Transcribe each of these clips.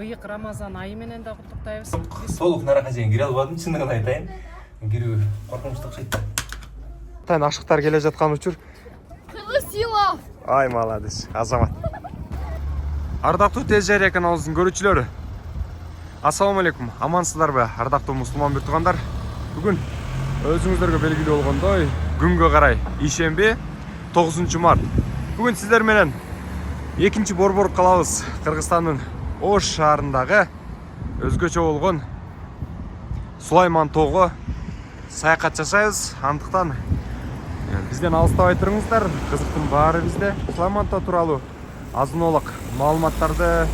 Быйык Рамазан айы менен да куттуктайбыз. Толук наракка чейин кире албадым, чындыгын айтайын. Кирүү коркунучтуу окшойт. Тань ашыктар келе жаткан учур. Кылысыла. Ай, молодец, азамат. Ардактуу Тез Жария каналыбыздын көрүүчүлөрү. Ассаламу алейкум. Амансыздарбы, ардактуу мусулман бир туугандар. Бүгүн өзүңүздөргө белгилүү болгондой, күнгө карай ишемби 9 март. Бүгүн сиздер менен экинчи борбор калабыз. Кыргызстандын Ош шаарындагы өзгөчө болгон Сулайман тоого саякат жасайбыз. Андыктан бизден алыстабай туруңуздар. Кызыктын баары бизде. Сулайман тоо тууралуу азын-олак маалыматтарды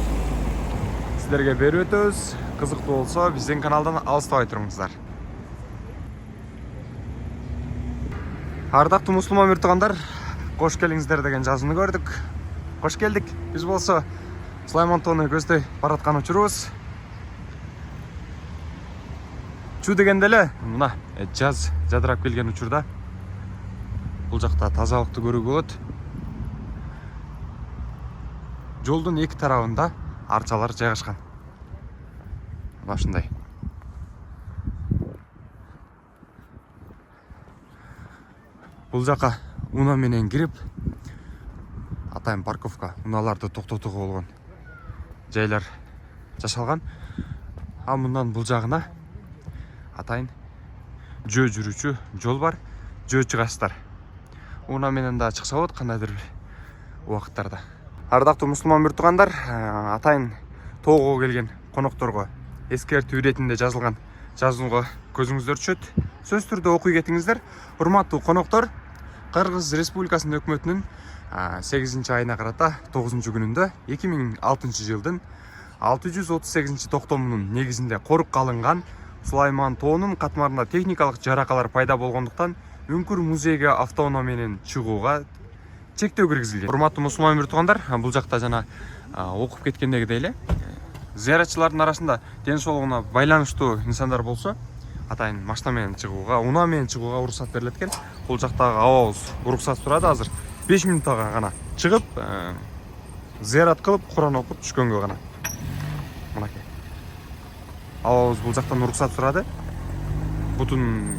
сиздерге берип өтөбүз. Кызыктуу болсо биздин каналдан алыстабай туруңуздар. Ардактуу мусулман бир туугандар, кош келиңиздер деген жазууну көрдүк. Кош келдик. Биз болсо Сулайман тоону көздөй бараткан учурубуз. Чу дегенде эле мына жаз жадырап келген учурда бул жакта тазалыкты көрүүгө болот. Жолдун эки тарабында арчалар жайгашкан. Башындай. Бул жака уна менен кирип, атайын парковка, уналарды токтотууга болгон жайлар жашалган. А мындан бул жагына атайын жөө жүрүүчү жол бар, жөө чыгасыздар. Уна менен да чыкса болот кандайдыр бир убакыттарда. Ардактуу мусулман бир туугандар, атайын тоого келген конокторго эскертүү иретинде жазылган жазууга көзүңүздөр түшөт. Сөзсүз түрдө окуй кетиңиздер. Урматтуу коноктор, Кыргыз Республикасынын өкмөтүнүн 8 айына карата 9 күнүндө 2006 жылдын 638 токтомунун негизинде корукка алынган Сулайман тоонун катмарында техникалык жаракалар пайда болгондуктан Үңкүр музейге автоунаа менен чыгууга чектөө киргизилген. Урматтуу мусулман бир туугандар, бул жакта жана окуп кеткендегидей эле зыяратчылардын арасында ден соолугуна байланыштуу инсандар болсо, атайын машина менен чыгууга, унаа менен чыгууга уруксат берилет экен. Бул жактагы абабыз уруксат сурады азыр. 5 минутка гана чыгып, зыярат кылып, Куран окуп түшкөнгө гана. Мынакей. Абабыз бул жактан уруксат сурады. Бутун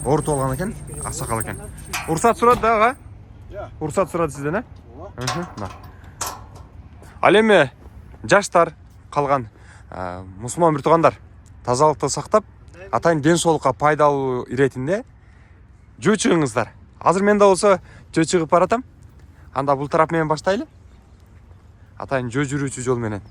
оорутуп алган экен, аксакал экен. Уруксат сурады да ага? Уруксат сурады сизден, да. Ал эми жаштар калган мусулман бир туугандар тазалыкты сактап, атайын ден соолукка пайдалуу иретинде жөө чыгыңыздар. Азыр мен да болсо жөө чыгып баратам. Анда бул тарап менен баштайлы. Атайын жөө жүрүүчү жол менен.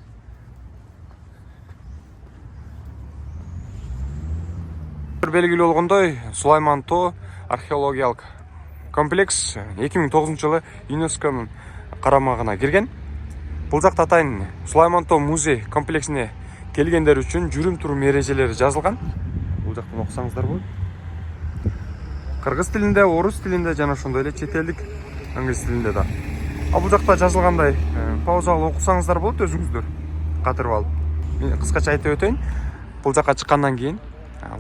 Белгилүү болгондой, Сулайман тоо археологиялык комплекс 2009 жылы ЮНЕСКОнун карамагына кирген. Бул жакта атайын Сулайман тоо музей комплексине келгендер үчүн жүрүм-турум эрежелери жазылган. Бул жактан окусаңыздар болот. Кыргыз тилинде, орус тилинде жана ошондой эле чет элдик англис тилинде да. А бул жакта жазылгандай паузалуу окусаңыздар болот өзүңүздөр. Катырып алып. Мен кыскача айтып өтөйүн. Бул жакка чыккандан кийин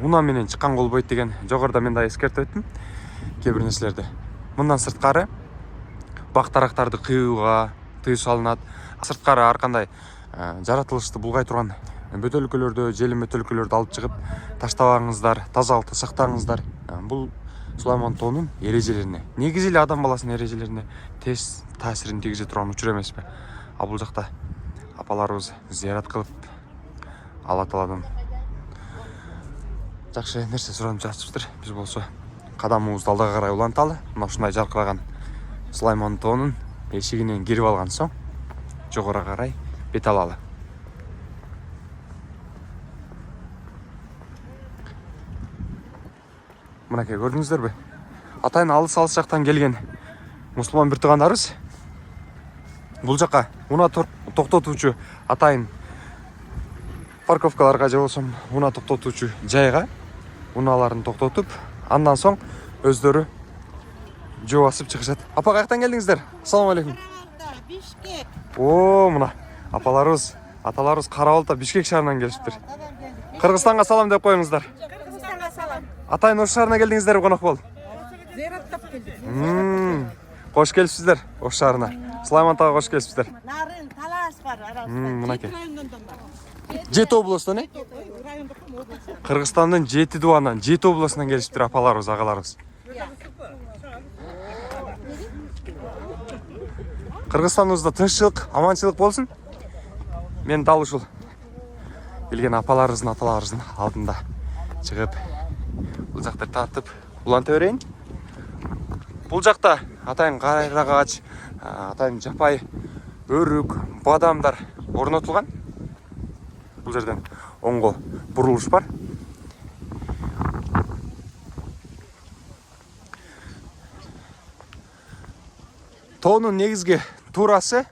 унаа менен чыкканга болбойт деген жогоруда мен да эскертип өттүм. Кээ бир нерселерди. Мындан сырткары бак-дарактарды кыюуга тыюу салынат. Сырткары ар кандай жаратылышты булгай турган бөтөлкөлөрдө, желим бөтөлкөлөрдү алып чыгып таштабаңыздар, тазалыкты сактаңыздар. Бул Сулайман тоонун эрежелерине, негизи эле адам баласынын эрежелерине терс таасирин тийгизе турган учур эмеспи? А бул жакта апаларыбыз зыярат кылып, Алла Тааладан жакшы нерсе суранып жатышыптыр. Биз болсо кадамыбызды алдыга карай уланталы. Мына ушундай жаркыраган Сулайман тоонун эшигинен кирип алган соң жогору карай бет алалы. Мынакей көрдүңүздөрбү? Атайын алыс жактан келген мусулман бир туугандарыбыз бул жака унаа токтотуучу атайын парковкаларга же болсо унаа токтотуучу жайга унааларын токтотуп, андан соң өздөрү жөө басып чыгышат. Апа, каяктан келдиңиздер? Ассаламу алейкум. Бишкек. О, мына апаларыбыз, аталарыбыз Карабалта Бишкек шаарынан келишиптир. Кыргызстанга салам деп коюңуздар. Кыргызстанга салам. Атайын Ош шаарына келдиңиздер конок болуп. Зыяраттап келдик. Кош келипсиздер Ош шаарына. Сулайман тоого кош келипсиздер. Нарын Алас бар, арасы. Мынакей. Райондан бар. 7 областан, э? Райондық облыс. Кыргызстандын 7 дуанынан, 7 областынан келишиптир апаларыбыз, агаларыбыз. Кыргызстаныбызда тынччылык, аманчылык болсун. Мен дал ушул келген апаларыбыздын, аталарыбыздын алдында чыгып, бул жакта тартып уланта берейин. Бул жакта атайын кайрагач, атайын жапай өрүк, бадамдар орнотулган. Бул жерден оңго бурулуш бар. Тоонун негизги туурасы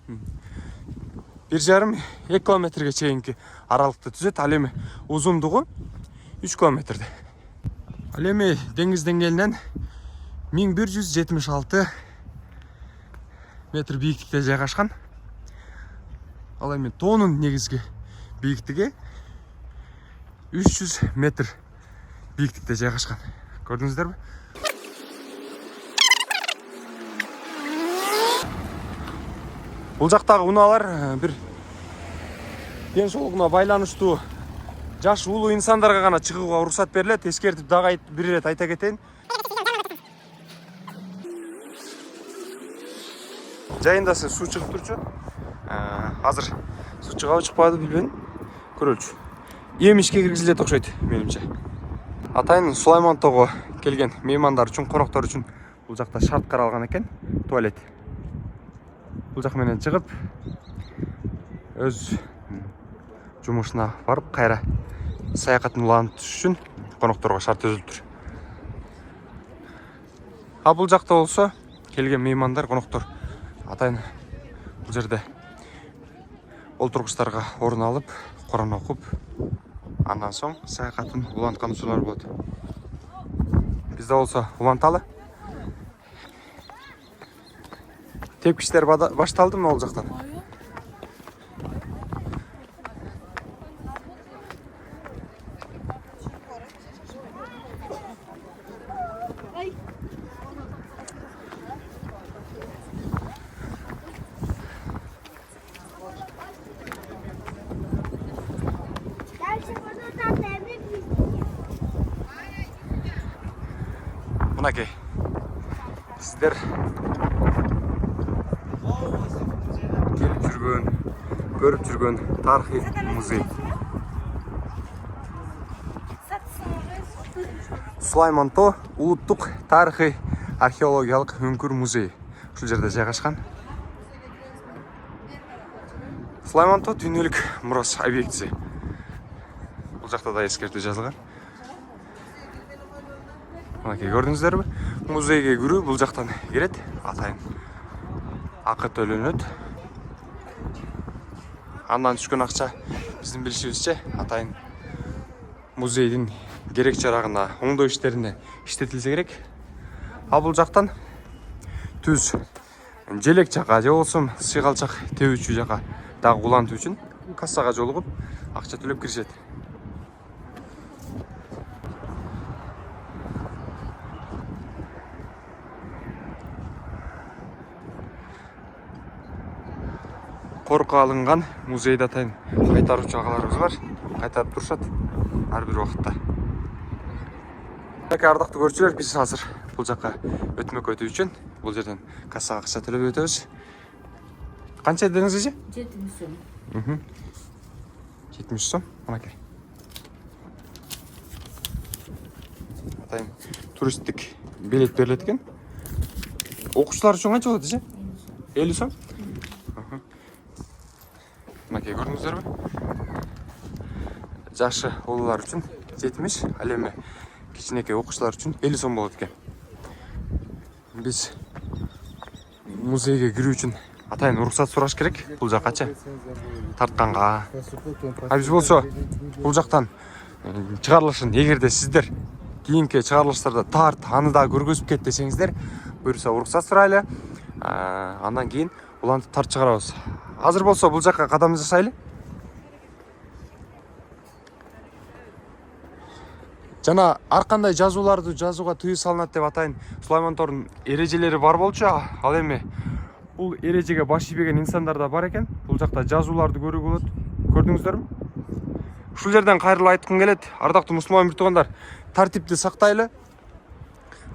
1,5-2 километрге чейинки аралыкты түзөт. Ал эми узундугу 3 километрде. Ал эми деңиз деңгээлинен 1176 метр бийиктикте жайгашкан. Ал эми тоонун негизги бийиктиги 300 метр бийиктикте жайгашкан. Көрдүңүздөрбү? Бул жактагы унаалар бир ден соолугуна байланыштуу жаш улуу инсандарга гана чыгууга уруксат берилет. Эскертип дагы бир ирет айта кетейин. Жайында суу чыгып турчу. Азыр суу чыгабы чыкпады билбейм. Көрөлчү. Эми ишке киргизилет окшойт менимче. Атайын Сулаймантоого келген меймандар үчүн, коноктор үчүн бул жакта шарт каралган экен. Туалет. Бул жак менен чыгып өз жумушуна барып кайра саякатын улантыш үчүн конокторго шарт түзүлүптүр. А бул жакта болсо келген меймандар, коноктор атайын бул жерде олтургучтарга орун алып, Куран окуп, андан соң саякатын уланткан учурлар болот. Бизде болсо уланталы. Тепкичтер башталдымы ол жактан? Мынакей. Сиздер келип жүргөн, көрүп жүргөн тарыхый музей. Сулаймантоо улуттук тарыхый археологиялык өңкүр музей. Ушул жерде жайгашкан. Сулаймантоо дүйнөлүк мурас объектиси. Бул жакта да эскертүү жазылган. Мынакей, көрдүңүздөрбү? Музейге кирүү бул жактан кирет. Атайын акы төлөнөт. Андан түшкөн акча биздин билишибизче атайын музейдин керек жарагына, оңдоо иштерине иштетилсе керек. А бул жактан түз желек жака же болсо сыйгалчак тебүүчү жака дагы улантуу үчүн кассага жолугуп акча төлөп киришет. Корко алынган музейде атайын кайтаруучу агаларыбыз бар. Кайтарып турушат ар бир убакытта. Ардактуу көрүүчүлөр, биз азыр бул жакка өтмөк өтүү үчүн бул жерден кассага акча төлөп өтөбүз. Канча дедиңиз эже? 70 сом. 70 сом. Мынакей. Атайын туристтик билет берилет экен. Окуучулар үчүн канча болот эже? 50 сом. Мынакей, көрдүңүздөрбү? Жашы улуулар үчүн 70, ал эми кичинекей окуучулар үчүн 50 сом болот экен. Биз музейге кирүү үчүн атайын уруксат сураш керек. Бул жаккачы тартканга. А биз болсо бул жактан чыгарылышын, эгерде сиздер кийинки чыгарылыштарда тарт, аны да көргөзүп кет десеңиздер, буюрса уруксат сурайлы. Андан кийин улантып тарт чыгарабыз. Азыр болсо бул жакка кадам жасайлы. Жана ар кандай жазууларды жазууга тыюу салынат деп атайын Сулаймантоонун эрежелери бар болчу. Ал эми бул эрежеге баш ийбеген инсандар да бар экен. Бул жакта жазууларды көрүүгө болот. Көрдүңүздөрбү? Ушул жерден кайрылып айткым келет. Ардактуу мусулман муртугандар, тартипти сактайлы,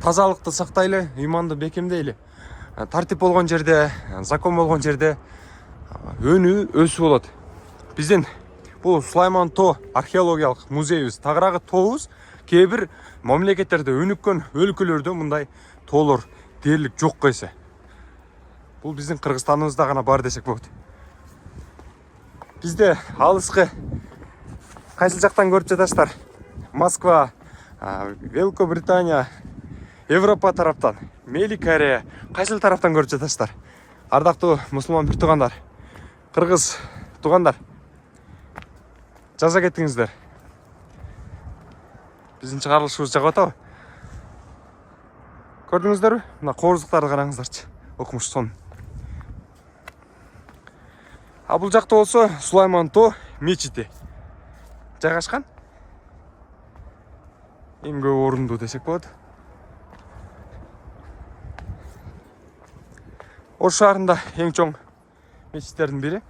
тазалыкты сактайлы, ыйманды бекемдейли. Тартип болгон жерде, закон болгон жерде өнүү өсүп болот. Биздин бул Сулайман Тоо археологиялык музейибиз, тагыраагы тообуз кээ бир мамлекеттерде өнүккөн өлкөлөрдө мындай тоолор дээрлик жок эсе. Бул биздин Кыргызстаныбызда гана бар десек болот. Бизде алыскы кайсыл жактан көрүп жатасыздар? Москва, Великобритания, Европа тараптан, Мели Корея, кайсыл тараптан көрүп жатасыздар? Ардактуу мусулман бир туугандар, кыргыз туугандар, жаза кеттиңиздер. Биздин чыгарылышыбыз жагып атабы? Көрдүңүздөрбү? Мына кооздуктарды караңыздарчы. Окумуш сон. Бул жакта болсо Сулайман Тоо мечити жайгашкан. Эң көп орунду десек болот. Ош шаарында эң чоң мечиттердин бири.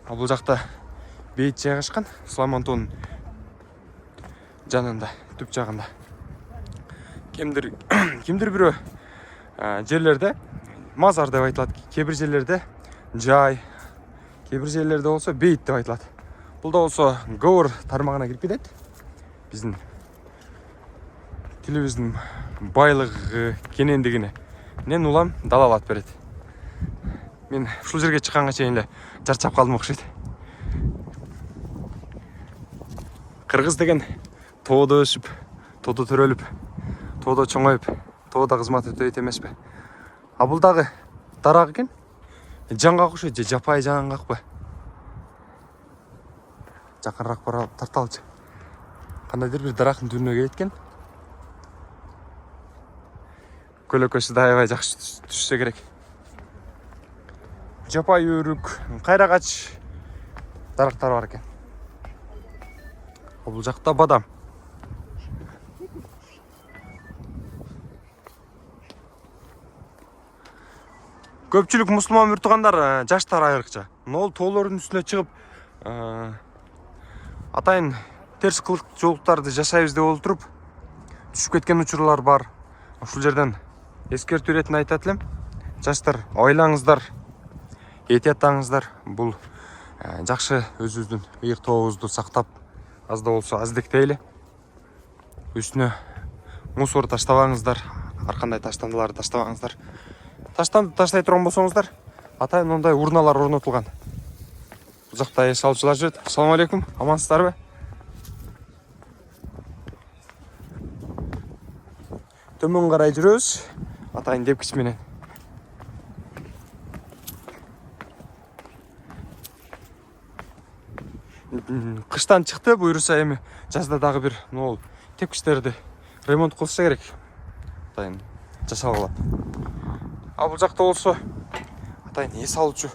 Бул жакта бейит жайгашкан Сулайман Тоонун жанында, түп жагында. Кимдир бирөө жерлерде мазар деп айтылат, кээ бир жерлерде жай, кээ бир жерлерде болсо бейит деп айтылат. Бул да болсо говор тармагына кирип кетет. Биздин тилибиздин байлыгы, кенендигине мен улам далалат берет. Мен ушул жерге чыкканга чейин эле чарчап калдым окшойт. Кыргыз деген тоодо өсүп, тоодо төрөлүп, тоодо чоңоюп, тоодо кызмат өтөйт эмеспи? Бул дагы дарак экен. Жанга окшойт же жапайы жаңгакпы? Жакыныраак барып тарталчы. Кандайдыр бир дарактын түбүнө келет экен. Көлөкөсү да аябай жакшы түшсө керек. Жапайы өрүк, кайрагач дарактар бар экен. Бул жакта бадам. Көпчүлүк мусулман муртугандар, жаштар айрыкча, нол тоолордун үстүнө чыгып, атайын терс кылыктуулуктарды жашайбыз деп олтуруп, түшүп кеткен учурлар бар. Ушул жерден эскертүү иретин айтат элем. Жаштар, ойлаңыздар, этияттаңыздар. Бул жакшы өзүбүздүн ыйык тообузду сактап, аз да болсо аздектейли. Үстүнө мусор таштабаңыздар, ар кандай таштандыларды таштабаңыздар. Таштанды таштай турган болсоңуздар, атайын мындай урналар орнотулган. Бул жакта эш алуучулар жүрөт. Ассалам алейкум, амансыздарбы? Төмөн карай жүрөбүз. Атайын депкич менен. Кыштан чыкты, буюрса эми жазда дагы бир нол тепкичтерди ремонт кылса керек. Атайын жасалгыла. Бул жакта болсо атайын эс алуучу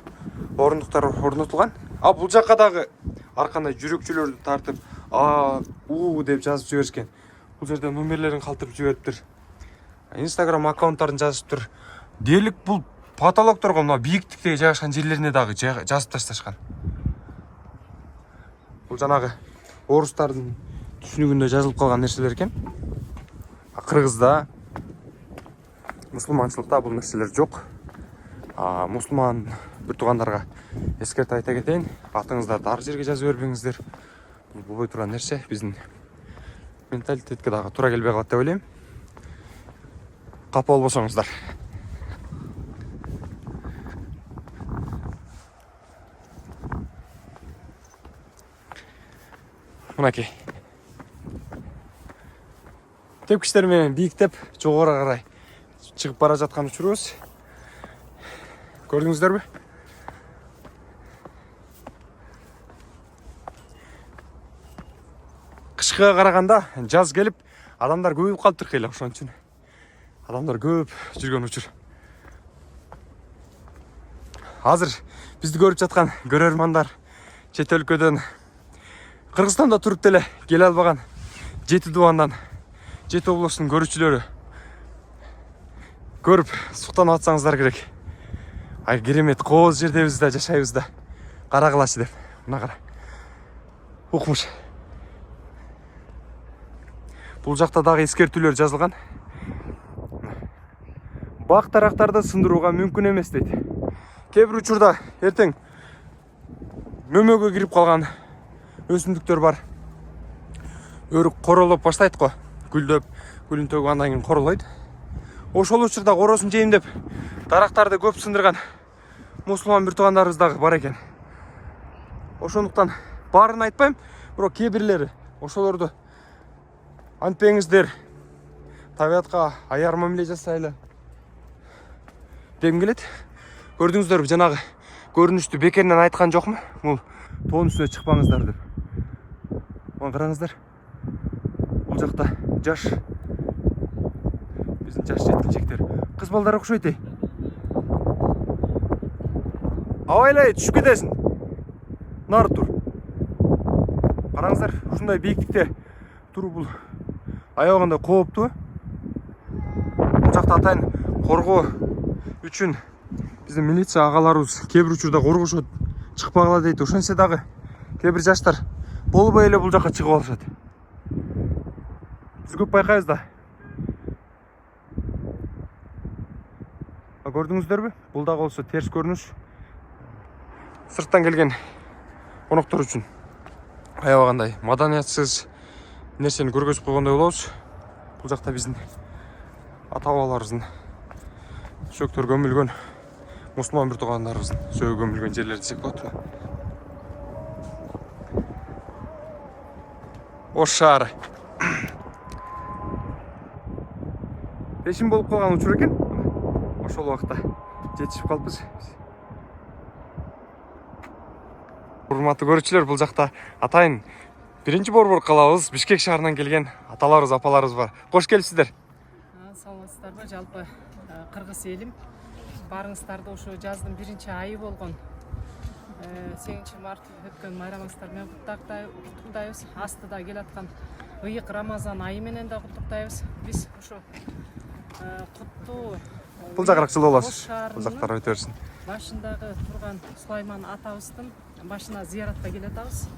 орундуктар орнотулган. Бул жакка дагы ар кандай жүрөкчөлөрдү тартып, деп жазып жиберишкен. Бул жерде номерлерин калтырып жибериптир. Instagram аккаунттарын жазыптыр. Дээрлик бул потолокторго мына бийиктиктеги жайгашкан жерлерине дагы жазып ташташкан. Бул жанагы орустардын түшүнүгүндө жазылып калган нерселер экен. Кыргызда, мусулманчылыкта бул нерселер жок. Мусулман бир туугандарга эскертип айта кетейин. Атыңыздарды ар жерге жазып бербеңиздер. Бул болбой турган нерсе, биздин менталитетке дагы туура келбей калат деп ойлойм. Капа болбосоңуздар. Мынакей. Тепкичтер менен бийиктеп, жогору карай чыгып бара жаткан учурубуз. Көрдүңүздөрбү? Кышкыга караганда жаз келип, адамдар көбөйүп калыптыр кыйла, ошон үчүн. Адамдар көп жүргөн учур. Азыр бизди көрүп жаткан көрөрмандар чет өлкөдөн, Кыргызстанда туруп деле келе албаган Жети Дубандан, Жети областын көрүүчүлөрү көрүп суктанып атсаңыздар керек. Ай керемет кооз жердебиз да жашайбыз да. Карагылашы деп. Мына кара. Укмуш. Бул жакта дагы эскертүүлөр жазылган. Бак тарактарды сындырууга мүмкүн эмес дейт. Кээ бир учурда эртең мөмөгө кирип калган өсүмдүктөр бар. Өрүк королоп баштайт го. Гүлдөп, гүлүн төгүп андан кийин королойт. Ошол учурда коросун жейм деп дарактарды көп сындырган мусулман бир туугандарыбыз дагы бар экен. Ошондуктан баарын айтпайм, бирок кээ бирлери ошолорду антпеңиздер, табиатка аяр мамиле жасайлы дегим келет. Көрдүңүздөрбү, жанагы көрүнүштү бекеринен айткан жокму? Бул тоонун үстүнө чыкпаңыздар деп. Мына караңыздар. Бул жакта жаш биздин жаш жеткинчектер, кыз балдар окшойт эй. Абайлай түшүп кетесиң. Нары тур. Караңыздар, ушундай бийиктикте туруп бул аябагандай кооптуу. Бул жакта атайын коргоо үчүн биздин милиция агаларыбыз кээ бир учурда коргошот, чыкпагыла дейт. Ошентсе дагы кээ бир жаштар болбой эле бул жака чыгып алышат. Биз көп байкайбыз да. Көрдүңүздөрбү? Бул дагы болсо терс көрүнүш. Сырттан келген коноктор үчүн аябагандай маданиятсыз нерсени көргөзүп койгондой болобуз. Бул жакта биздин ата бабаларыбыздын сөктөр көмүлгөн, мусулман бир туугандарыбыздын сөөгү көмүлгөн жерлер десек болот. Ош шаары. Пешим болуп калган учур экен. Ошол убакта жетишип калыппыз. Урматтуу көрүүчүлөр, бул жакта атайын биринчи борбор калабыз, Бишкек шаарынан келген аталарыбыз, апаларыбыз бар. Кош келипсиздер. Саламатсыздарбы? Жалпы кыргыз элим барыңыздарды ошо жаздын 1-айы болгон 8-март өткөн майрамыңыздар менен куттуктайбыз. Астыда келаткан ыйык Рамазан айы менен да куттуктайбыз. Биз ошо куттуу Бул жагыраак жылуу болосуз. Бул жактар өтө берсин. Башындагы турган Сулайман атабыздын башына зыяратка келатабыз.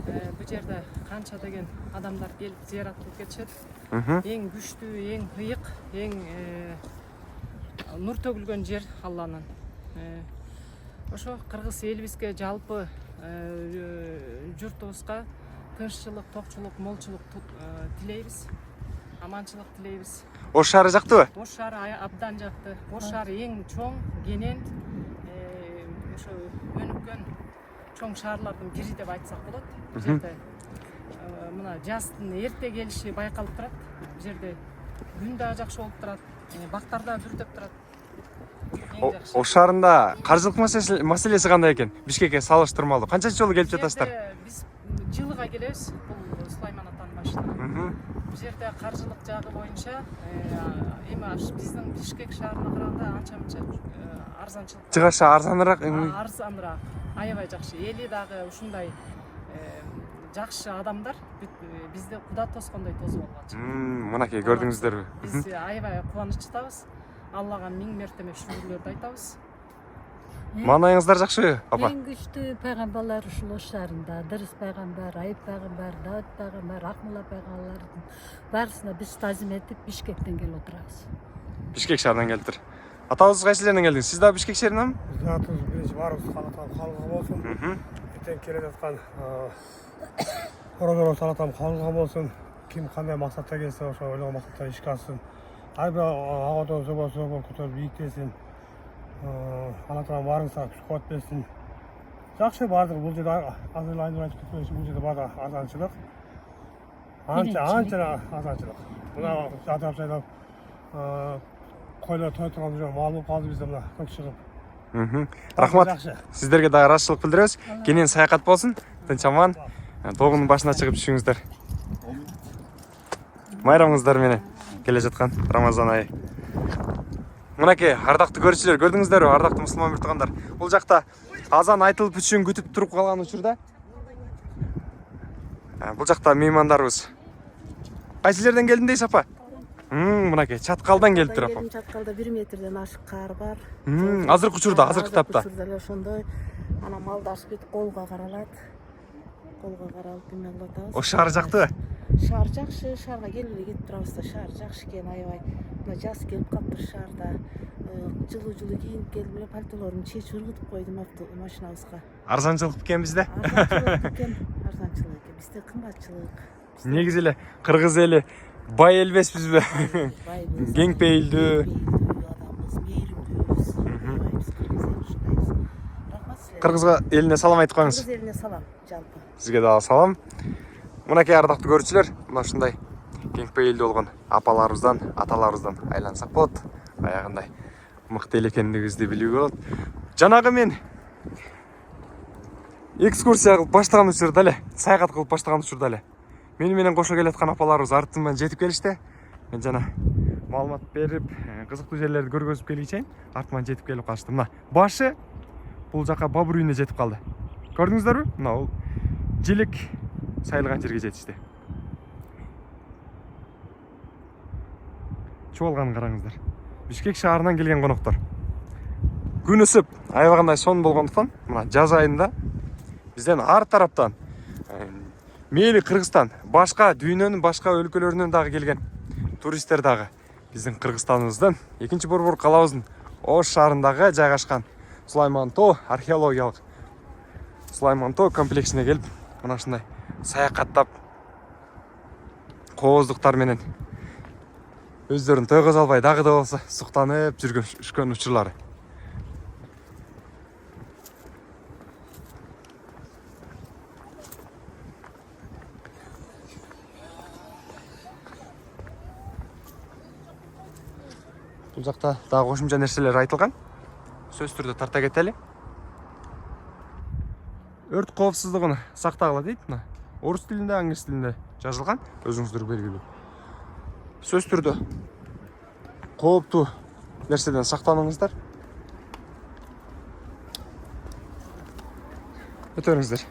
Бул жерде канча деген адамдар келип зыярат кылып кетишет. Эң күчтүү, эң ыйык, эң нур төгүлгөн жер Алланын. Ошо кыргыз элибизге, жалпы журтубузга тынччылык, токчулук, молчулук тилейбиз. Аманчылык тилейбиз. Ош шаары жактыбы? Ош шаары абдан жакты. Ош шаары эң чоң, кенен, ошо өнүккөн чоң шаарлардын бири деп айтсак болот. Бул жерде мына жаздын эрте келиши байкалып турат. Бул жерде күн да жакшы болуп турат, бактар да бүртөп турат. Эң жакшы. Ош шаарында каржылык маселеси кандай экен? Бишкекке салыштырмалуу канчанчы жолу келип жатасыздар? Биз жылга келебиз. Бул Сулайман атанын башына. Бул жерде каржылык жагы боюнча эми биздин Бишкек шаарына караганда анча-мынча арзанчылык. Жыгашы арзаныраак? Арзаныраак. Аябай жакшы. Эли дагы ушундай жакшы адамдар бизди куда тоскондой тосуп алганчы. Мынакей көрдүңүздөрбү? Биз аябай кубанычтабыз. Аллага миң мертеме шүгүрлөрдү айтабыз. Маанайыңыздар жакшы, апа? Эң күчтүү пайгамбарлар ушул Ош шаарында. Дырыс пайгамбар, Айып пайгамбар, Давыт пайгамбар, Акмулла пайгамбарлардын баарысына биз тазим этип Бишкектен келип отурабыз. Бишкек шаарынан келиптир. Атабыз кайсы жерден келдиңиз? Сиз дагы Бишкек шаарынанбы? Биздин атыбыз биринчи баарыбыз калган болсун. Эртең келе жаткан Орозоро салатам калган болсун. Ким кандай максатта келсе, ошо ойлогон максатта ишке ашсын. Ар бир абадан зобо көтөрүп бийиктесин. Ана тарап баарыңызга күч кубат берсин. Жакшы баардыгы бул жерде азыр айтып кеткен бул жерде баардыгы арзанчылык. Анча арзанчылык. Мына жатап жайлап койлор той турган жер мал болуп калды бизде мына көп чыгып. Рахмат. Сиздерге дагы ыраазычылык билдиребиз. Кенен саякат болсун. Тынч аман. Тогунун башына чыгып түшүңүздөр. Майрамыңыздар менен келе жаткан Рамазан айы. Мынакей ардактуу көрүүчүлөр, көрдүңүздөрбү, ардактуу мусулман бир туугандар. Бул жакта азан айтылып бүтүшүн күтүп туруп калган учурда бул жакта меймандарыбыз. Кайсы жерден келдиң дейсиз, апа? Мынакей чаткалдан келип туруп. Келин чаткалда 1 метрден ашык кар бар. Азыркы учурда, азыркы тапта. Учурда эле ошондой. Анан малдашып кетип колго каралат. Колго каралып эме кылып атабыз. О шаар жактыбы? Шаар жакшы, шаарга келип эле кетип турабыз да, шаар жакшы экен аябай. Мына жаз келип калыптыр шаарда. Жылуу кийинип келип эле пальтолорумду чечип ыргытып койдум машинабызга. Арзанчылык экен бизде. Арзанчылык экен, бизде кымбатчылык. Негизи эле кыргыз эли бай элбеспизби? Кең пейилдүү. Адамбыз, мээримдүүбүз. Биз кыргыз эли ушундайбыз. Рахмат силерге. Кыргызга элине салам айтып коюңуз. Кыргыз элине салам жалпы. Сизге дагы салам. Мынакей ардактуу көрүүчүлөр, мына ушундай кең пейилдүү болгон апаларыбыздан, аталарыбыздан айлансак болот. Аягындай мыкты эл экендигибизди билүүгө болот. Жанагы мен экскурсия кылып баштаган учурда эле, саякат кылып баштаган учурда эле мени менен кошо келаткан апаларыбыз артыман жетип келишти. Мен жана маалымат берип, кызыктуу жерлерди көргөзүп келгиче чейин артыман жетип келип калышты. Мына башы бул жака бабур үйүнө жетип калды. Көрдүңүздөрбү? Мына бул желек сайылган жерге жетишти. Чоолганын караңыздар. Бишкек шаарынан келген коноктор. Күн ысып, аябагандай сон болгондуктан, мына жаз айында бизден ар тараптан мейли Кыргызстан, башка дүйнөнүн башка өлкөлөрүнөн дагы келген туристтер дагы биздин Кыргызстаныбыздын экинчи борбор калабыздын Ош шаарындагы жайгашкан Сулайман Тоо археологиялык Сулайман Тоо комплексине келип, мына ушундай саякаттап кооздуктар менен өздөрүн тойгозо албай дагы да болсо суктанып жүргөн учурлары. Бул жакта дагы кошумча нерселер айтылган. Сөз түрдө тарта кетели. Өрт коопсуздугун сактагыла дейт. Мына орус тилинде, англис тилинде жазылган. Өзүңүздөр белгилүү. Сөз түрдө кооптуу нерседен сактаныңыздар. Өтөрүңүздөр.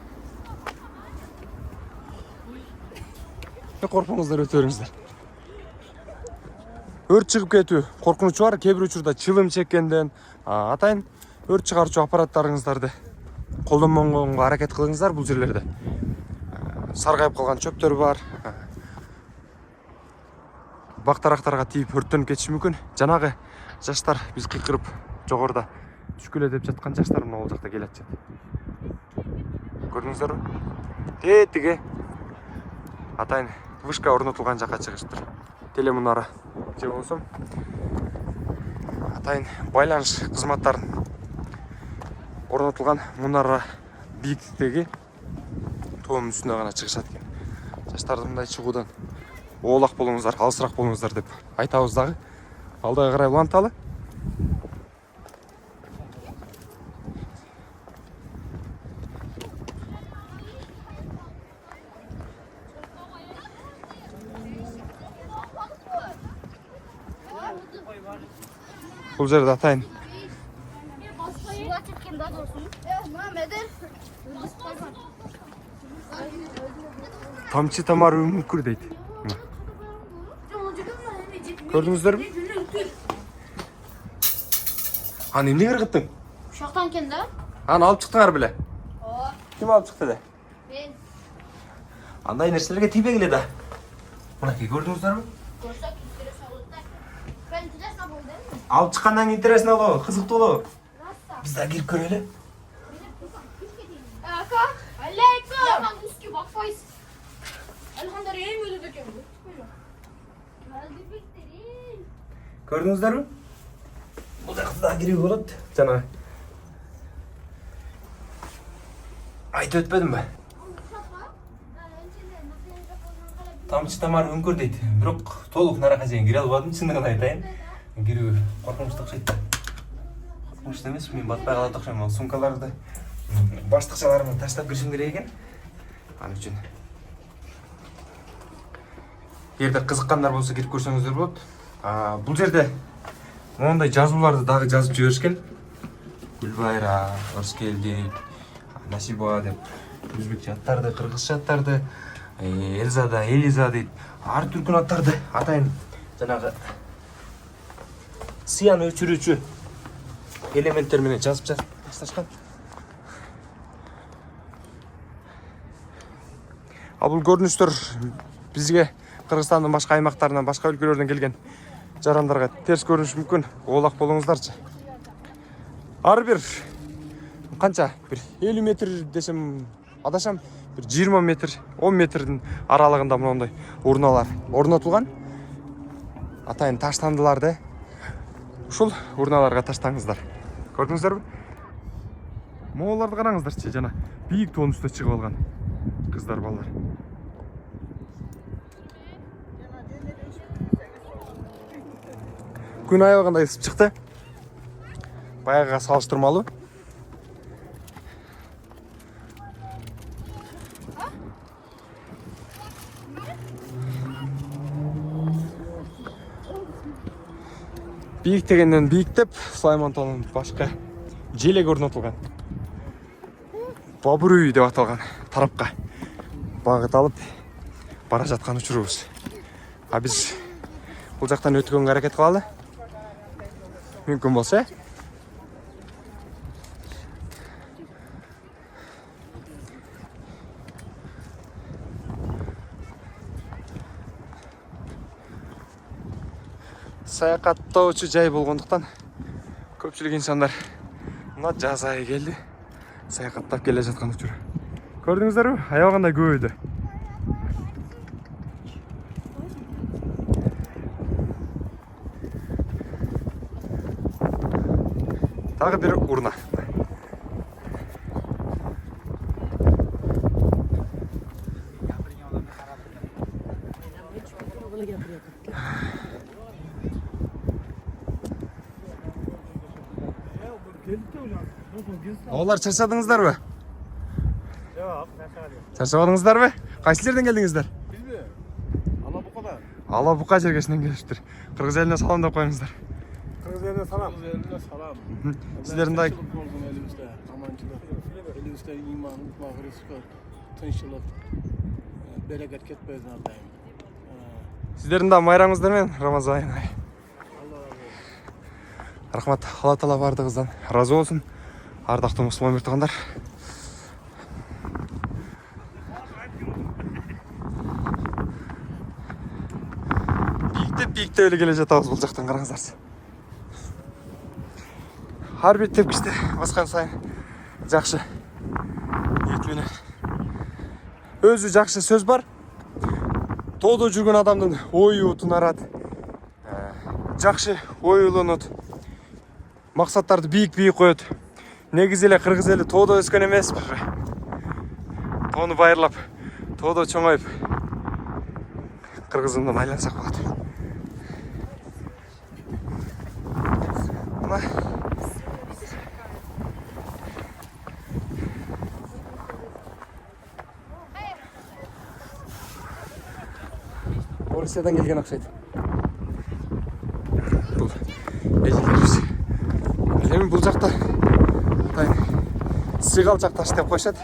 Коркпоңуздар, өтөрүңүздөр. Өрт чыгып кетүү коркунучу бар. Кээ бир учурда чылым чеккенден атайын өрт чыгарчу аппараттарыңыздарды колдонбогонго аракет кылыңыздар. Бул жерлерде саргайып калган чөптөр бар. Бактарактарга тийип өрттөнүп кетиши мүмкүн. Жанагы жаштар биз кыйкырып жогоруда түшкүлө деп жаткан жаштар мына бул жакта келе атышат. Көрдүңүздөрбү? Тетиги атайын вышка орнотулган жака чыгышыптыр. Телемунара же болсо атайын байланыш кызматтарын орнотулган мунара бийиктиктеги тоонун үстүнө гана чыгышат экен. Жаштарды мындай чыгуудан оолак болуңуздар, алысыраак болуңуздар деп айтабыз дагы. Алдыга карай уланталы. Бул жерде атайын тамчы тамар үмүткүр дейт. Көрдүңүздөрбү? Аны эмнеге ыргыттың? Uşaktan kendi. Аны алып чыктыңар беле? Oo, Ким алып чыкты эле? ben Андай нерселерге тийбегиле да. Мынакей көрдүңүздөрбү? koşsak üstüne savurdu. Ben güzel savurdu değil mi? Алып чыккандан кийин интересно болобу, кызыктуу болобу. Nasıl? Биз да кирип көрөлү. Aka. Aleyküm. Ya ben üstü bakmayız. Elhamdülillah en böyle döküyorum. Hadi bitirin. Көрдүңүздөрбү? Бул жакта да кирүүгө болот. Жана айтып өтпөдүмбү? Тамчы тамар үңкүр дейт. Бирок толук наракка чейин кире албадым, чындыгын айтайын. Кирүү коркунучтуу окшойт. Коркунучтуу эмес, мен батпай калат окшойм. Сумкаларды баштыкчаларымды таштап киришим керек экен. Ал үчүн. Эгерде кызыккандар болсо кирип көрсөңүздөр болот. Бул жерде мондай жазууларды дагы жазып жиберишкен. Гүлбайра, Орскелди, Насиба деп өзбекче аттарды, кыргызча аттарды, Элзада, Элиза дейт. Ар түркүн аттарды атайын жанагы сыян өчүрүүчү элементтер менен жазып ташташкан. Ал бул көрүнүштөр бизге Кыргызстандын башка аймактарынан, башка өлкөлөрдөн келген жарандарга терс көрүнүшү мүмкүн. Оолак болуңуздарчы. Ар бир канча? Бир 50 метр десем адашам, бир 20 метр, 10 метрдин аралыгында мондай урналар орнотулган. Атайын таштандыларды ушул урналарга таштаңыздар. Көрдүңүздөрбү? Мооларды караңыздарчы, жана бийик тоонун үстүнө чыгып алган кыздар, балдар. Күн аябагандай ысып чыкты. Баягыга салыштырмалуу. Бийик дегенден бийиктеп, Сулайман тоонун башка желек орнотулган. Бабыр үйү деп аталган тарапка багыт алып бара жаткан учурубуз. А биз бул жактан өткөнгө аракет кылалы. Мүмкүн болсо. Саякаттоочу жай болгондуктан көпчүлүк инсандар мына жаз айы келди. Саякаттап келе жаткан учур. Көрдүңүздөрбү? Аябагандай көбөйдү. Тағы bir урна. Олар чарчадыңыздарбы? Жок, чарчадым. Чарчабадыңыздарбы? Кайсы жерден келдиңиздер? Бизби? Алабукадан. Алабука жергесинен келиптир. Кыргыз элине салам деп коюңуздар. Кыргыз элине салам. Сиздердин да Elimizde amancılık, elimizde iman, mağrısızlık, tınçılık, bereket ketmezden adayım. сиздердин да майрамыңыздар менен Рамазан айына. Рахмат, Алла Таала бардыгыңыздан разы болсун. Ардактуу мусулман мыртыгандар. Бийиктеп эле келе жатабыз бул жактан, караңыздарчы. Ар бир тепкичте баскан сайын жакшы ниет менен өзү жакшы сөз бар. Тоодо жүргөн адамдын ою тунарат. Жакшы ойлонот. Максаттарды бийик коет. Негизи эле кыргыз эли тоодо өскөн эмеспи. Тоону байырлап, тоодо чоңоюп кыргызымдан айлансак болот. Мына Орусиядан келген окшойт. Бул эжелерибиз. Эми бул жакта сыйгалчак таш деп коюшат.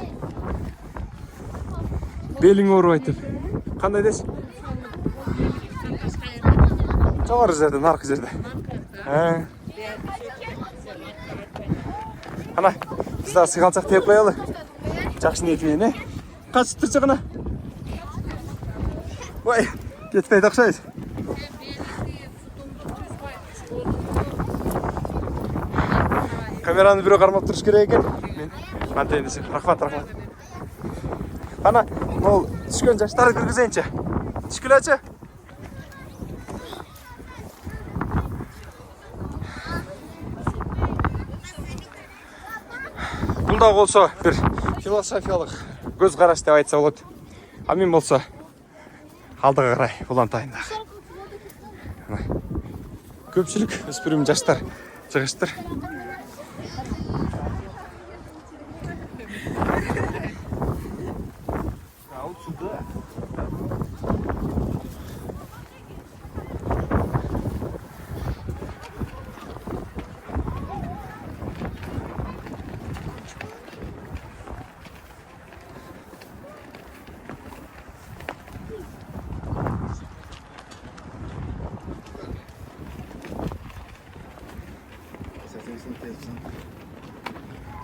Белиң оорубайт деп. Кандай десиң? Жогору жерде, наркы жерде. Ана, биз да сыйгалчак теп коелу. Жакшы ниет менен, качып турчу гана. Ой, кетпейт окшойт. Камераны бирөө кармап туруш керек экен. Мен мантейин десем. Рахмат. Ана, могул түшкөн жаштарды киргизейинчи. Түшкүлөчү. Бул да болсо бир философиялык көз караш деп айтса болот. А мен болсо алдыга карай улантайын дагы. Көпчүлүк өспүрүм жаштар чыгыштыр.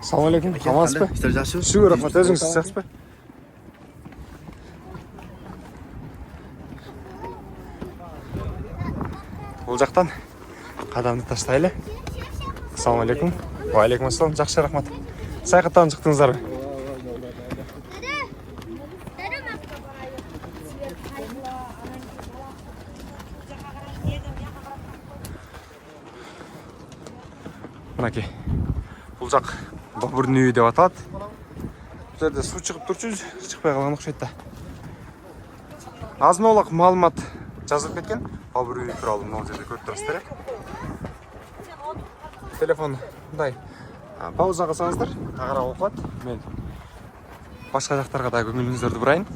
Ассалаумағалейкум. Амансыз ба? İşler жақсы. Шүкір, рахмат. Өзіңіз жақсы ба? Бұл жақтан қадамды таштайлы. Ассалаумағалейкум. Уағалейкум ассалам. Жақсы, рахмат. Саяхаттан шықтыңыздар ба? Мінекей. Бұл жақ Бабурдың үйі деп аталады. Бұл жерде су шығып тұршы, шықпай қалған ұқсайды да. Азын-аулақ малымат жазылып кеткен. Бабур үйі туралы мына жерде көріп тұрсыздар. Телефон мындай паузаға салыңыздар, ағара оқылады. Мен башқа жақтарға да көңіліңіздерді бұрайын.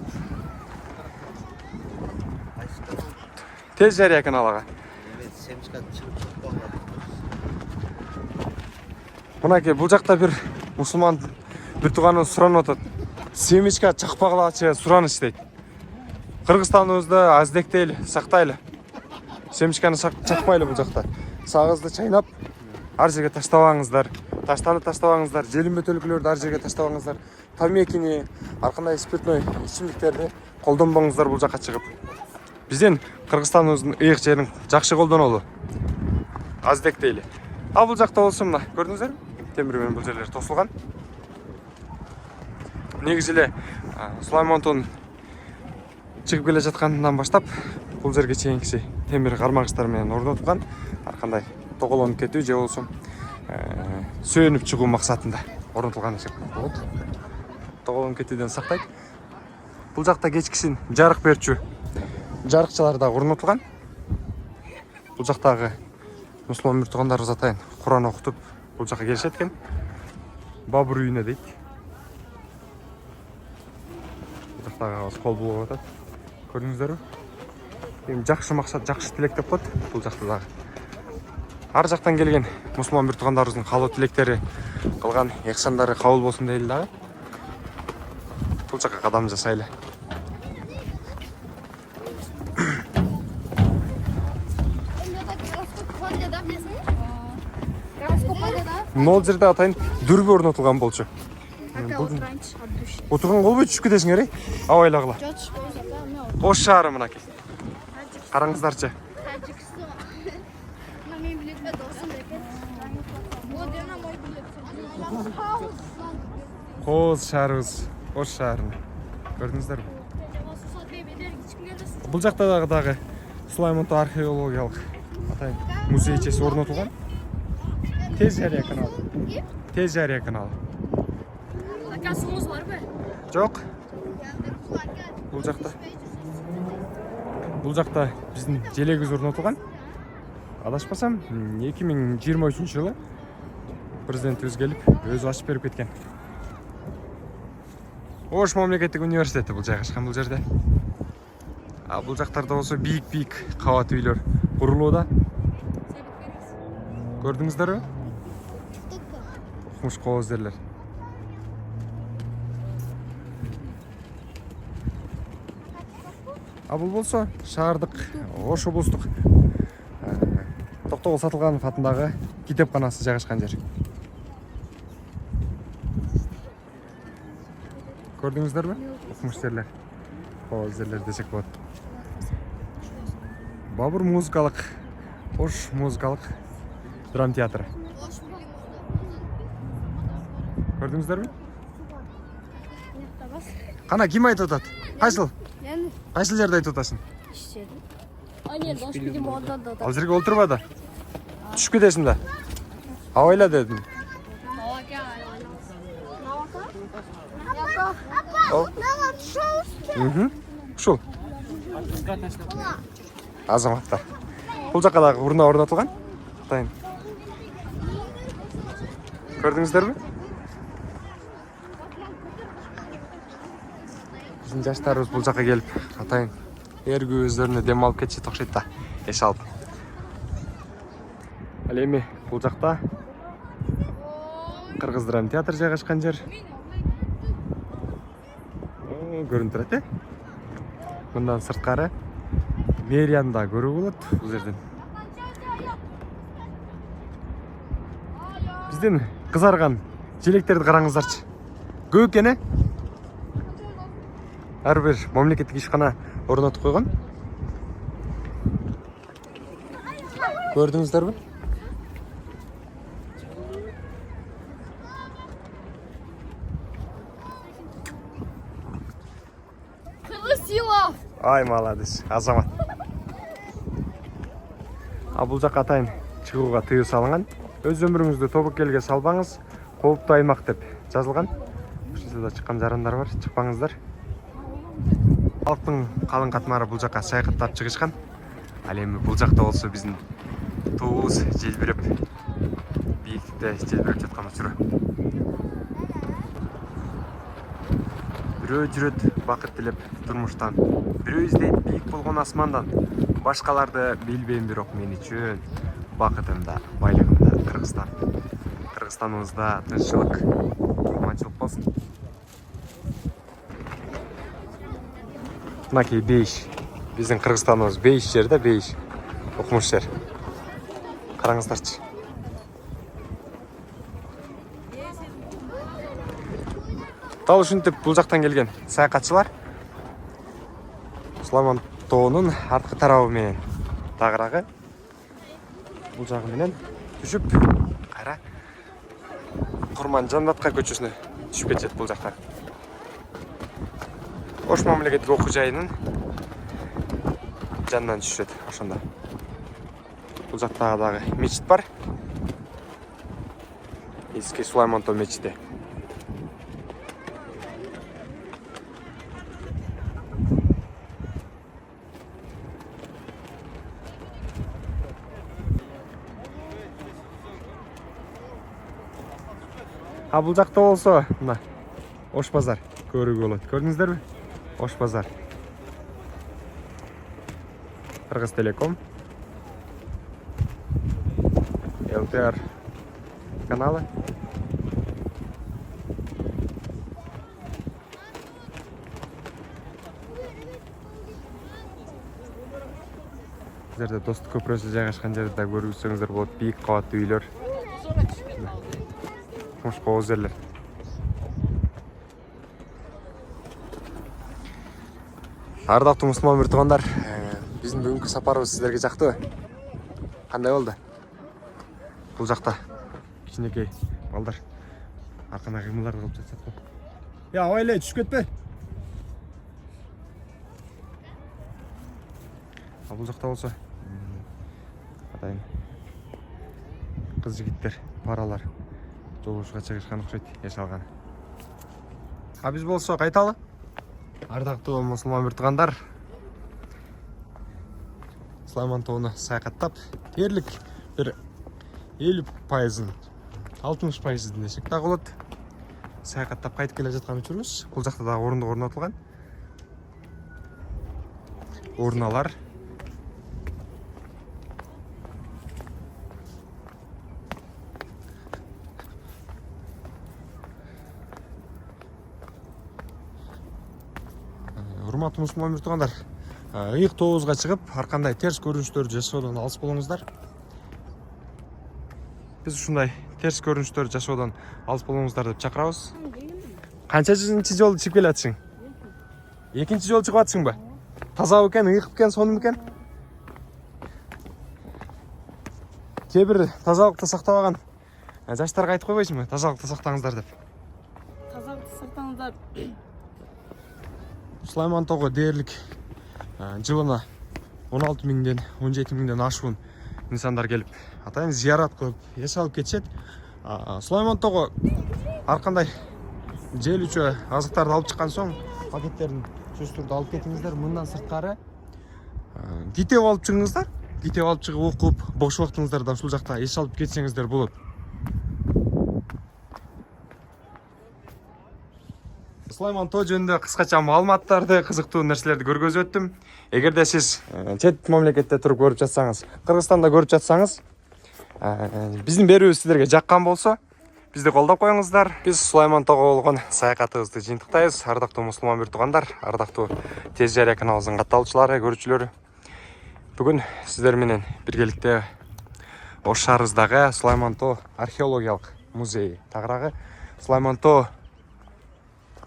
Тез жария каналыға. Мінекей, бұл жақта бір мұсылман бір туғанын сұранып отады. Семечка чақпағылачы сұраныш дейді. Қырғызстан өзді аздектейлі, сақтайлы. Семечканы чақпайлы бұл жақта. Сағызды чайнап, ар жерге таштабаңыздар. Таштаны таштабаңыздар, желінбе төлкілерді ар жерге таштабаңыздар. Тамекини, арқандай спиртной ішімдіктерді қолданбаңыздар бұл жаққа шығып. Бізден Қырғызстан өзінің иық жерін жақсы қолданолы. Аздектейлі. Ал бұл жақта болсын мына, көрдіңіздер? Темірмен бұл жерлер тосылған. Негізілі Сулаймонтон шығып келе жатқанынан баштап бұл жерге чейінкісі темір қармағыштармен орнатылған. Арқандай тоғыланып кету же болсын сөніп шығу мақсатында орнатылған болады. Тоғыланып кетуден сақтайды. Бұл жақта кешкісін жарық беруші жарықшалар да орнатылған. Бұл жақтағы мұсылман мұртығандар затайын Құран оқытып бұл жаққа келішеді екен. Бабур үйіне дейді. Бұл жақтағы ағыз қол болып өтеді. Көрдіңіздер бе? Жақсы мақсат, жақсы тілек деп қойды бұл жақтадағы. Ар жақтан келген мұсылман мұртығандарымыздың қалу тілектері қылған ихсандары қабыл болсын дейді дағы. Бұл жаққа қадам жасайлы. Нол жерде атайын дүрбі орнатылған болчу. Отырған қол бөй түшіп кетесің әрі? Ауайлағыла. Ош шары мұнакей. Қараңыздарчы. Қоз шарымыз. Ош шарыны. Көрдіңіздер бі? Бұл жақтадағы Сулаймонто археологиялық атайын музейчесі орнатылған. Tez Jarya kanalı. Tez Jarya kanalı. Sumuz var mı? Жоқ. Бұл жақта біздің желегіз орнатылған. Адашпасам, 2023 жылы президент өзгеліп, өзі ашып беріп кеткен. Ош мемлекеттік университеті бұл жайғашқан бұл жерде. Бұл жақтарда осы биік-биік қабат үйлер құрылуда. Көрдіңіздер бе? Оқымыш қоғыздерлер. Бұл болса, шағырдық, Ош облыстық Тоқтоғұл Сатылғанов атындағы кітапханасы жайғашқан жер. Көрдіңіздер бе? Оқымыш жерлер. Қоғыздерлер десек болады. Бабур музыкалық, Ош музыкалық драм театры. Көрдіңіздер бе? Қана кім айтып отады? Қайсыл? Қайсыл жерді айтып отасың? Ал жерге олтырбады. Түшіп кетесің да. Авайла дедім. Шул. Азаматта. Бұл жақадағы урна орнатылған. Атайын. Көрдіңіздер бе? Біздің жаштарымыз бұл жаққа келіп, атайын ергі өздеріне дем алып кетсе тоқшайды да, еш алып. Әлеме бұл жақта Қырғыз драм театр жайғашқан жер. Көрініп тұрады. Бұндан сыртқары мерияны да көру болады бұл жерден. Бізден қызарған желектерди караңыздарчы. Көп экен, ар бир мамлекеттик ишкана орнотуп койгон. Көрдүңүздөрбү? Красиво! Ай, молодец, азамат. Бул жакка атайын чыгууга тыюу салынган. Өз өмүрүңүздү тобокелге салбаңыз, кооптуу аймак деп жазылган. Ушунда чыккан жарандар бар, чыкпаңыздар. Халктын калың катмары бул жакка саякаттап чыгышкан. Ал эми бул жакта болсо биздин туубуз желбиреп, бийиктикте желбиреп жаткан учуру. Бирөө жүрөт бакыт тилеп турмуштан, бирөө издейт бийик болгон асмандан. Башкаларды билбейм, бирок мен үчүн бакытымда, байлыгымда Кыргызстан. Кыргызстаныбызда тынччылык, аманчылык болсун. Мынакей бейиш. Биздин Кыргызстаныбыз бейиш жерде, бейиш. Окумуш жер. Караңыздарчы. Дал ушинтип бул жактан келген саякатчылар Сулайман тоонун арткы тарабы менен тагыраагы бул жагы менен түшүп, кайра Курман-Жанбатка көчөсүнө түшүп кетет бул жакта. Ош мамлекеттик окуу жайынын жанынан түшөт ошондо. Бул жакта дагы мечит бар. Эски Сулайман тоо мечити. Бул жакта болсо, мына Ош базар көрүүгө болот. Көрдүңүздөрбү? Ош базар. Кыргыз Телеком. ЛТР каналы. Жерде Достук көпүрөсү жайгашкан жерде көрүңүздөр болот. Бийик кабаттуу үйлөр. Кумуш кооз жерлер. Ардактуу мусулман бир туугандар, биздин бүгүнкү сапарыбыз сиздерге жактыбы? Кандай болду? Бул жакта кичинекей балдар аркана кыймылдар кылып жатат го. Я, ойлой, түшүп кетпе. Бул жакта болсо атайын кыз жигиттер, паралар жолугушууга чыгышкан окшойт, эш алган. Биз болсо кайталы. Ардактуу мусулман бир туугандар, Сулайман тоону саякаттап, дээрлик бир 50%, 60% десек дагы болот. Саякаттап кайтып келе жаткан учурубуз. Бул жакта дагы орундук орнотулган. Урналар. Урматтуу мусулман бир туугандар, ыйык тообузга чыгып, ар кандай терс көрүнүштөрдү жашоодон алыс болуңуздар. Биз ушундай терс көрүнүштөрдү жашоодон алыс болуңуздар деп чакырабыз. Канчанчы жолу чыгып келатсың? Экинчи жолу чыгып атсыңбы? Таза экен, ыйык экен, сонун экен. Кээ бир тазалыкты сактабаган жаштарга айтып койбойсуңбу? Тазалыкты сактаңыздар деп. Тазалыкты сактаңыздар. Сулайман тоого дээрлик жылына 16 миңден 17 миңден ашуун инсандар келип, атайын зиярат кылып, эс алып кетишет. Сулайман тоого ар кандай жейлүүчү азыктарды алып чыккан соң, пакеттерин сөзсүз түрдө алып кетиңиздер. Мындан сырткары китеп алып чыгыңыздар. Китеп алып чыгып окуп, бош убактыңыздарда ушул жакта эс алып кетсеңиздер болот. Сулайман тоо жөнүндө кыскача маалыматтарды, кызыктуу нерселерди көргөзүп өттүм. Эгерде сиз чет мамлекетте туруп көрүп жатсаңыз, Кыргызстанда көрүп жатсаңыз, биздин берүүбүз сиздерге жаккан болсо, бизди колдоп коюңуздар. Биз Сулайман тоого болгон саякатыбызды жыйынтыктайбыз. Ардактуу мусулман бир туугандар, ардактуу Тез Жарыя каналыбыздын катталуучулары, көрүүчүлөрү. Бүгүн сиздер менен биргеликте Ош шаарыбыздагы Сулайман тоо археологиялык музей тагыраагы Сулайман тоо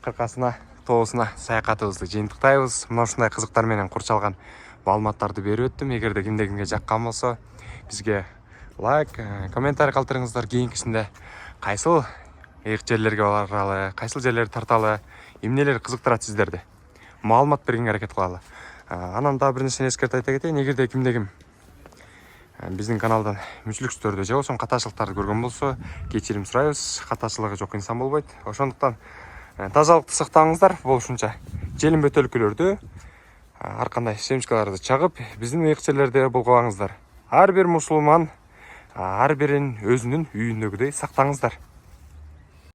кыркасына тоосуна саякатыбызды жыйынтыктайбыз. Мына ушундай кызыктар менен курчалган маалыматтарды берип өттүм. Эгерде кимге жаккан болсо бизге лайк, комментарий калтырыңыздар. Кийинкисинде кайсыл ыйык жерлерге баралы, кайсыл жерлерди тарталы, эмнелер кызыктырат сиздерди маалымат бергенге аракет кылалы. Анан дагы бир нерсени эскертип айта кетейин. Эгерде ким биздин каналдан мүчүлүксүздөрдү же болбосо катачылыктарды көргөн болсо кечирим сурайбыз. Катачылыгы жок инсан болбойт. Ошондуктан тазалыкты сактаңыздар. Болушунча желим бөтөлкөлөрдү, ар кандай семчкаларды чагып, биздин ыйык жерлерде булгабаңыздар. Ар бир мусулман ар бирин өзүнүн үйүндөгүдөй сактаңыздар.